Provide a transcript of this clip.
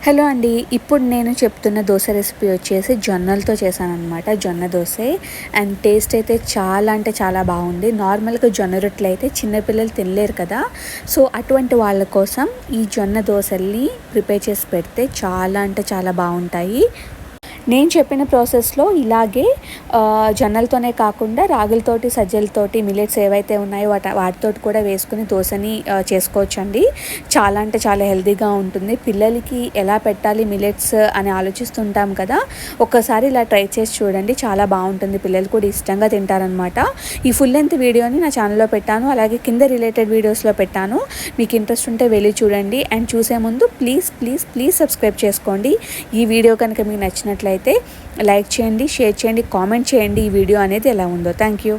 Hello అండి. ఇప్పుడు నేను చెప్తున్న దోస రెసిపీ వచ్చేసి జొన్నలతో చేశాననమాట. జొన్న దోస అండ్ టేస్ట్ అయితే చాలా అంటే చాలా బాగుంది. నార్మల్గా జొన్న రొట్టెలు అయితే చిన్నపిల్లలు తినలేరు కదా. సో అటువంటి వాళ్ళ కోసం ఈ జొన్న దోసల్ని ప్రిపేర్ చేసి పెడితే చాలా అంటే చాలా బాగుంటాయి. నేను చెప్పిన ప్రాసెస్లో ఇలాగే జొన్నలతోనే కాకుండా రాగులతోటి, సజ్జలతోటి, మిల్లెట్స్ ఏవైతే ఉన్నాయో వాటితోటి కూడా వేసుకుని దోసని చేసుకోవచ్చండి. చాలా అంటే చాలా హెల్తీగా ఉంటుంది. పిల్లలకి ఎలా పెట్టాలి మిల్లెట్స్ అని ఆలోచిస్తుంటాం కదా. ఒక్కసారి ఇలా ట్రై చేసి చూడండి, చాలా బాగుంటుంది. పిల్లలు కూడా ఇష్టంగా తింటారనమాట. ఈ ఫుల్ లెంత్ వీడియోని నా ఛానల్లో పెట్టాను, అలాగే కింద రిలేటెడ్ వీడియోస్లో పెట్టాను. మీకు ఇంట్రెస్ట్ ఉంటే వెళ్ళి చూడండి. అండ్ చూసే ముందు ప్లీజ్ ప్లీజ్ ప్లీజ్ సబ్స్క్రైబ్ చేసుకోండి. ఈ వీడియో కనుక మీకు నచ్చినట్లయితే లైక్ చేయండి, షేర్ చేయండి, కామెంట్ చేయండి ఈ వీడియో అనేది ఎలా ఉందో. Thank you.